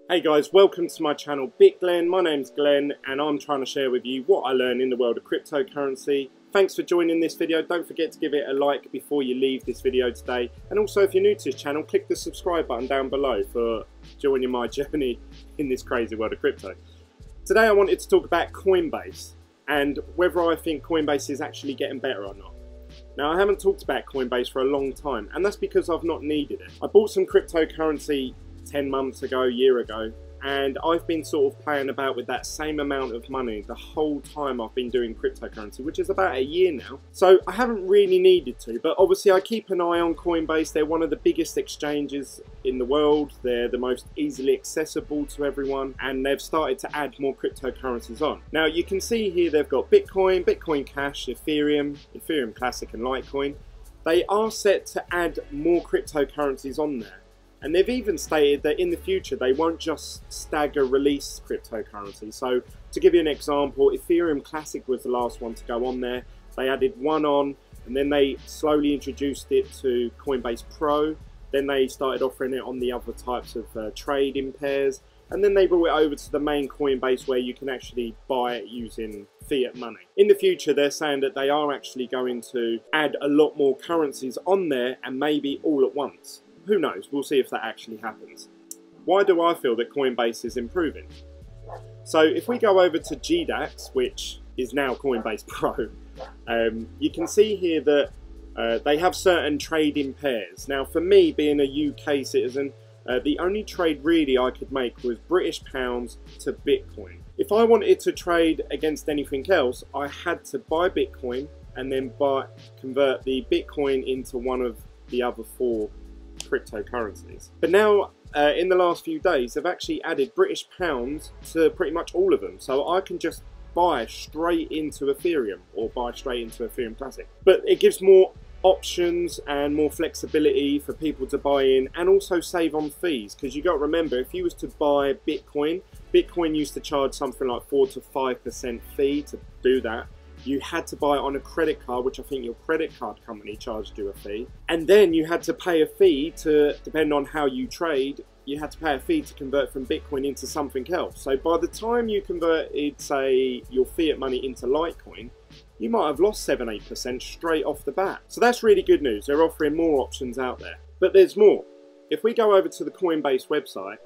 Hey guys, welcome to my channel Glen. My name's Glenn and I'm trying to share with you what I learn in the world of cryptocurrency. Thanks for joining this video. Don't forget to give it a like before you leave this video today. And also if you're new to this channel, click the subscribe button down below for joining my journey in this crazy world of crypto. Today I wanted to talk about Coinbase and whether I think Coinbase is actually getting better or not. Now I haven't talked about Coinbase for a long time and that's because I've not needed it. I bought some cryptocurrency 10 months ago, a year ago, and I've been sort of playing about with that same amount of money the whole time I've been doing cryptocurrency, which is about a year now. So I haven't really needed to, but obviously I keep an eye on Coinbase. They're one of the biggest exchanges in the world. They're the most easily accessible to everyone, and they've started to add more cryptocurrencies on. Now you can see here they've got Bitcoin, Bitcoin Cash, Ethereum, Ethereum Classic and Litecoin. They are set to add more cryptocurrencies on there. And they've even stated that in the future they won't just stagger release cryptocurrency. So to give you an example, Ethereum Classic was the last one to go on there. They added one on and then they slowly introduced it to Coinbase Pro. Then they started offering it on the other types of trading pairs. And then they brought it over to the main Coinbase where you can actually buy it using fiat money. In the future they're saying that they are actually going to add a lot more currencies on there and maybe all at once. Who knows? We'll see if that actually happens. Why do I feel that Coinbase is improving? So if we go over to GDAX, which is now Coinbase Pro, you can see here that they have certain trading pairs. Now for me, being a UK citizen, the only trade really I could make was British pounds to Bitcoin. If I wanted to trade against anything else, I had to buy Bitcoin and then convert the Bitcoin into one of the other four cryptocurrencies. But now in the last few days they've actually added British pounds to pretty much all of them, so I can just buy straight into Ethereum or buy straight into Ethereum Classic. But it gives more options and more flexibility for people to buy in and also save on fees, because you got to remember, if you was to buy Bitcoin used to charge something like 4 to 5% fee to do that. You had to buy it on a credit card, which I think your credit card company charged you a fee. And then you had to pay a fee to, depending on how you trade, you had to pay a fee to convert from Bitcoin into something else. So by the time you converted, say, your fiat money into Litecoin, you might have lost 7-8% straight off the bat. So that's really good news. They're offering more options out there. But there's more. If we go over to the Coinbase website,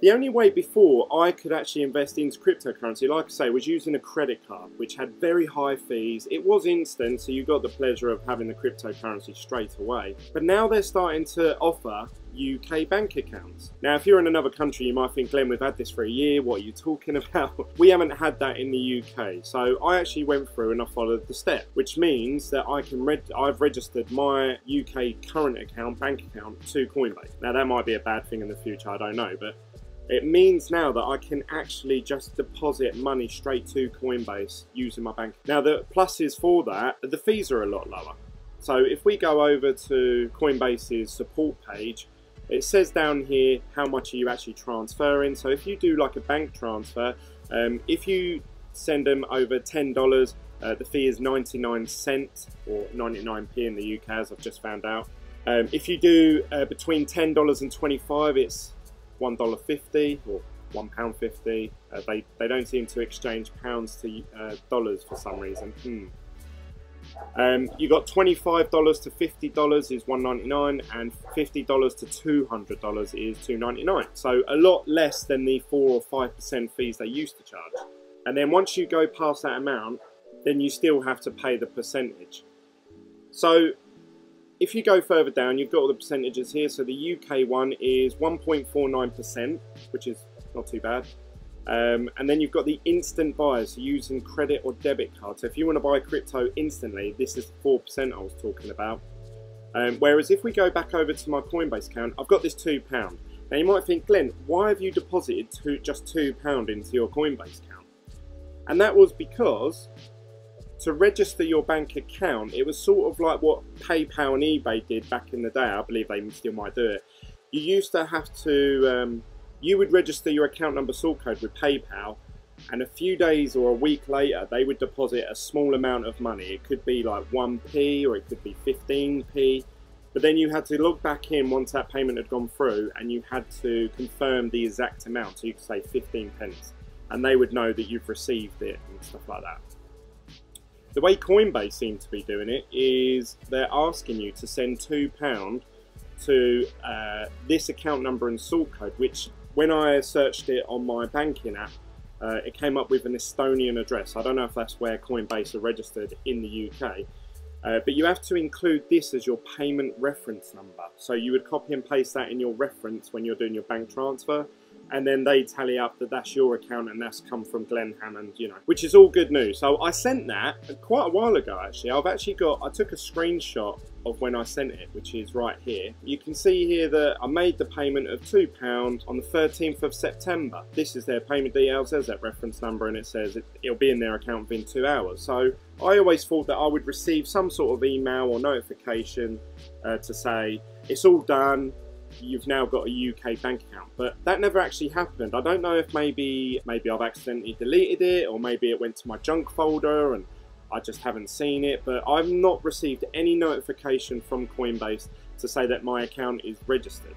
the only way before I could actually invest into cryptocurrency, like I say, was using a credit card, which had very high fees. It was instant, so you got the pleasure of having the cryptocurrency straight away. But now they're starting to offer UK bank accounts. Now, if you're in another country, you might think, Glenn, we've had this for a year. What are you talking about? We haven't had that in the UK. So I actually went through and I followed the step, which means that I've registered my UK current account, bank account, to Coinbase. Now, that might be a bad thing in the future, I don't know, but it means now that I can actually just deposit money straight to Coinbase using my bank. Now the pluses for that, the fees are a lot lower. So if we go over to Coinbase's support page, it says down here how much are you actually transferring. So if you do like a bank transfer, if you send them over $10, the fee is 99 cents or 99p in the UK, as I've just found out. If you do between $10 and 25, it's $1.50 or £1.50. They don't seem to exchange pounds to dollars for some reason. You got $25 to $50 is $1.99 and $50 to $200 is $2.99. So a lot less than the 4 or 5% fees they used to charge. And then once you go past that amount, then you still have to pay the percentage. So if you go further down, you've got all the percentages here. So the UK one is 1.49%, which is not too bad. And then you've got the instant buyers using credit or debit card. So if you want to buy crypto instantly, this is the 4% I was talking about. Whereas if we go back over to my Coinbase account, I've got this £2. Now you might think, Glenn, why have you deposited just £2 into your Coinbase account? And that was because to register your bank account, it was sort of like what PayPal and eBay did back in the day. I believe they still might do it. You used to have to, you would register your account number sort code with PayPal, and a few days or a week later, they would deposit a small amount of money. It could be like 1p or it could be 15p. But then you had to log back in once that payment had gone through, and you had to confirm the exact amount. So you could say 15 pence, and they would know that you've received it and stuff like that. The way Coinbase seem to be doing it is they're asking you to send £2 to this account number and sort code, which when I searched it on my banking app, it came up with an Estonian address. I don't know if that's where Coinbase are registered in the UK. But you have to include this as your payment reference number. So you would copy and paste that in your reference when you're doing your bank transfer, and then they tally up that that's your account and that's come from Glen Hammond, you know, which is all good news. So I sent that quite a while ago, actually. I took a screenshot of when I sent it, which is right here. You can see here that I made the payment of £2 on the 13th of September. This is their payment details. There's that reference number, and it says it'll be in their account within 2 hours. So I always thought that I would receive some sort of email or notification to say it's all done, you've now got a UK bank account, but that never actually happened. I don't know if maybe I've accidentally deleted it, or maybe it went to my junk folder and I just haven't seen it, but I've not received any notification from Coinbase to say that my account is registered.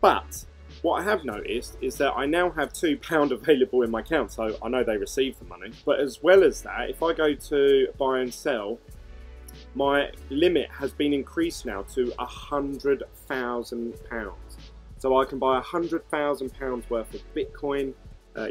But what I have noticed is that I now have £2 available in my account, so I know they received the money. But as well as that, if I go to buy and sell, my limit has been increased now to £100,000. So I can buy £100,000 worth of Bitcoin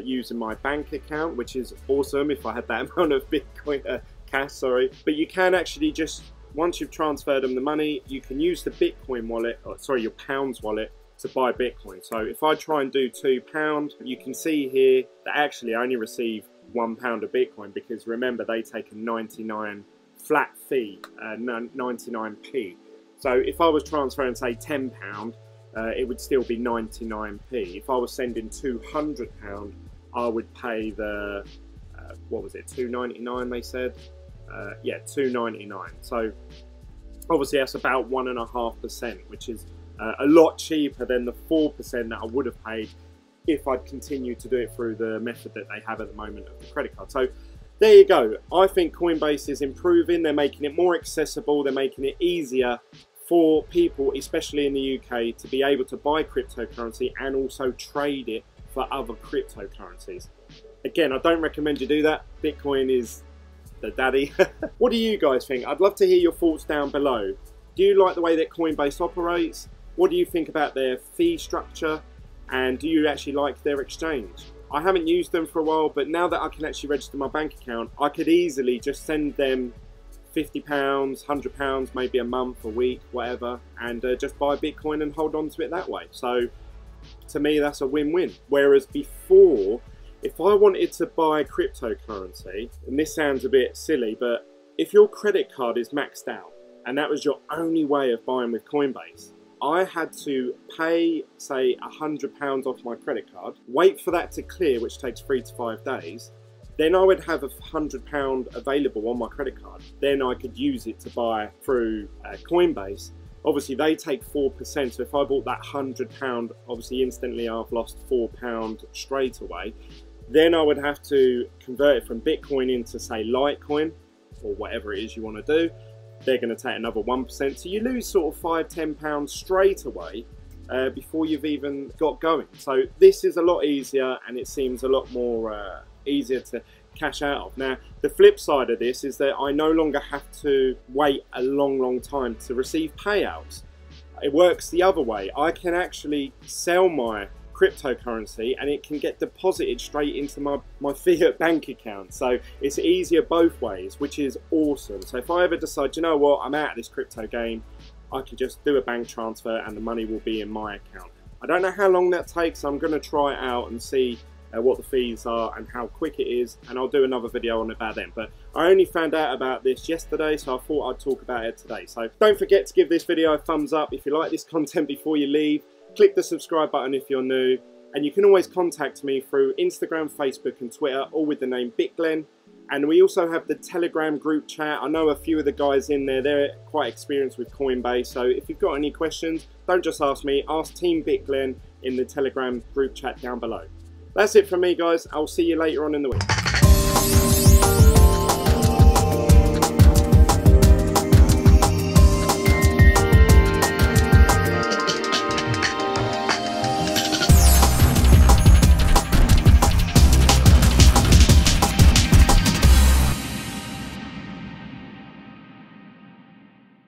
using my bank account, which is awesome if I had that amount of Bitcoin cash, sorry. But you can actually just, once you've transferred them the money, you can use the Bitcoin wallet, or sorry, your pounds wallet, to buy Bitcoin. So if I try and do £2, you can see here that actually I only receive £1 of Bitcoin, because remember, they take a 99 flat fee, 99p. So if I was transferring, say, £10, it would still be 99p. If I was sending £200, I would pay the what was it, £2.99 they said? Yeah, £2.99. So obviously that's about 1.5%, which is a lot cheaper than the 4% that I would have paid if I'd continued to do it through the method that they have at the moment of the credit card. So there you go. I think Coinbase is improving. They're making it more accessible. They're making it easier for people, especially in the UK, to be able to buy cryptocurrency and also trade it for other cryptocurrencies. Again, I don't recommend you do that. Bitcoin is the daddy. What do you guys think? I'd love to hear your thoughts down below. Do you like the way that Coinbase operates? What do you think about their fee structure? And do you actually like their exchange? I haven't used them for a while, but now that I can actually register my bank account, I could easily just send them £50, £100, maybe a month, a week, whatever, and just buy Bitcoin and hold on to it that way. So to me, that's a win-win. Whereas before, if I wanted to buy cryptocurrency, and this sounds a bit silly, but if your credit card is maxed out and that was your only way of buying with Coinbase, I had to pay, say, £100 off my credit card, wait for that to clear, which takes 3 to 5 days. Then I would have £100 available on my credit card. Then I could use it to buy through Coinbase. Obviously, they take 4%. So if I bought that £100, obviously instantly I've lost £4 straight away. Then I would have to convert it from Bitcoin into, say, Litecoin, or whatever it is you want to do. They're going to take another 1%. So you lose sort of £5–10 straight away before you've even got going. So this is a lot easier, and it seems a lot more easier to cash out of. Now, the flip side of this is that I no longer have to wait a long time to receive payouts. It works the other way. I can actually sell my cryptocurrency and it can get deposited straight into my fiat bank account. So it's easier both ways, which is awesome. So if I ever decide, you know what, I'm out of this crypto game, I can just do a bank transfer and the money will be in my account. I don't know how long that takes. I'm going to try it out and see what the fees are and how quick it is, and I'll do another video on about them. But I only found out about this yesterday, so I thought I'd talk about it today. So don't forget to give this video a thumbs up if you like this content before you leave. Click the subscribe button if you're new, and you can always contact me through Instagram, Facebook and Twitter, all with the name BitGlen. And we also have the Telegram group chat. I know a few of the guys in there, they're quite experienced with Coinbase, so if you've got any questions, don't just ask me, ask Team BitGlen in the Telegram group chat down below. That's it from me, guys. I'll see you later on in the week.